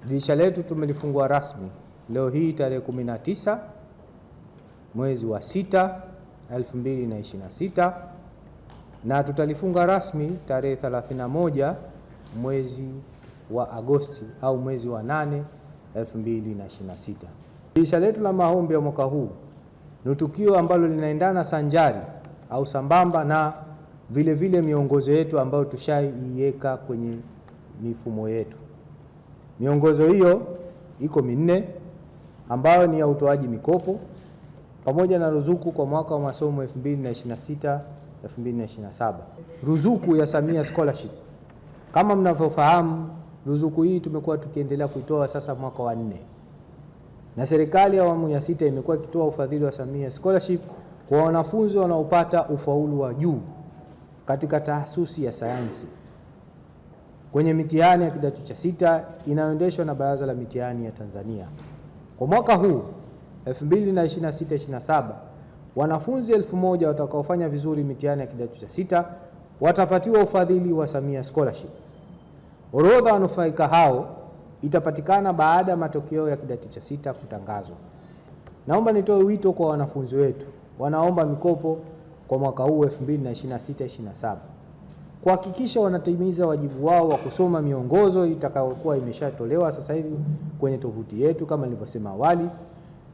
Dirisha letu tumelifungua rasmi leo hii tarehe 19 mwezi wa 6 2026, na tutalifunga rasmi tarehe 31 mwezi wa Agosti au mwezi wa 8 2026. Dirisha letu la maombi ya mwaka huu ni tukio ambalo linaendana sanjari au sambamba na vile miongozo yetu ambayo tushaiweka kwenye mifumo yetu. Miongozo hiyo iko minne ambayo ni ya utoaji mikopo pamoja na ruzuku kwa mwaka wa masomo 2026 2027. Ruzuku ya Samia Scholarship. Kama mnavyofahamu, ruzuku hii tumekuwa tukiendelea kuitoa sasa mwaka wa 4. Na serikali ya awamu ya 6 imekuwa ikitoa ufadhili wa Samia Scholarship kwa wanafunzi wanaopata ufaulu wa juu katika taasisi ya sayansi kwenye mitihani ya kidato cha 6 inayoendeshwa na Baraza la Mitihani ya Tanzania. Kwa mwaka huu 2026-27, wanafunzi 1000 watakaofanya vizuri mitihani ya kidato cha 6 watapatiwa ufadhili wa Samia Scholarship. Orodha wanufaika hao itapatikana baada ya matokeo ya kidato cha 6 kutangazwa. Naomba nitoe wito kwa wanafunzi wetu wanaomba mikopo kwa mwaka huu 2026-27 kuhakikisha wanatimiza wajibu wao wa kusoma miongozo itakayokuwa imeshatolewa sasa hivi kwenye tovuti yetu kama nilivyosema awali,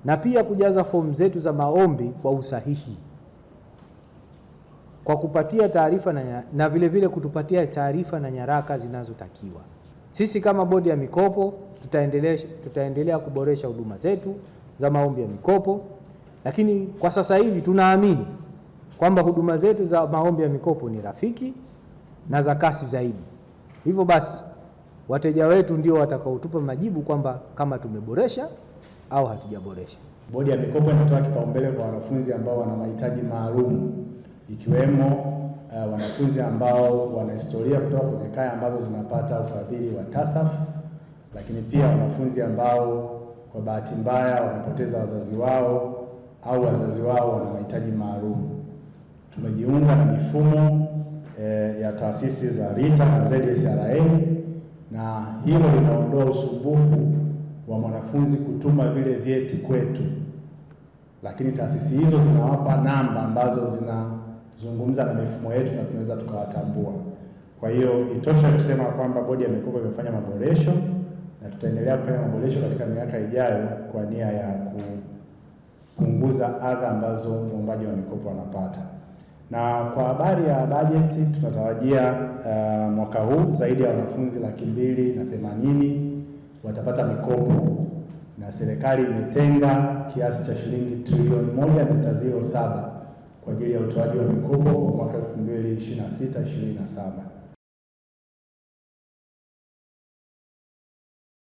na pia kujaza fomu zetu za maombi kwa usahihi, kwa kupatia taarifa na vile kutupatia taarifa na nyaraka zinazotakiwa. Sisi kama bodi ya mikopo tutaendelea kuboresha huduma zetu za maombi ya mikopo, lakini kwa sasa hivi tunaamini kwamba huduma zetu za maombi ya mikopo ni rafiki na za kasi zaidi. Hivyo basi wateja wetu ndio watakaotupa majibu kwamba kama tumeboresha au hatujaboresha. Bodi ya mikopo inatoa kipaumbele kwa wanafunzi ambao wana mahitaji maalum, ikiwemo wanafunzi ambao wana historia kutoka kwenye kaya ambazo zinapata ufadhili wa TASAF, lakini pia wanafunzi ambao kwa bahati mbaya wamepoteza wazazi wao au wazazi wao wana mahitaji maalum. Tumejiunga na mifumo ya taasisi za RITA na ZSRA, na hilo linaondoa usumbufu wa mwanafunzi kutuma vile vyeti kwetu, lakini taasisi hizo zinawapa namba ambazo zinazungumza na mifumo yetu na tunaweza tukawatambua. Kwa hiyo itosha kusema kwamba bodi ya mikopo imefanya maboresho na tutaendelea kufanya maboresho katika miaka ijayo kwa nia ya kupunguza adha ambazo muombaji wa mikopo anapata. Na kwa habari ya bajeti, tunatarajia mwaka huu zaidi ya wanafunzi 280,000 watapata mikopo, na serikali imetenga kiasi cha shilingi trilioni 1.07 kwa ajili ya utoaji wa mikopo kwa mwaka 2026-2027.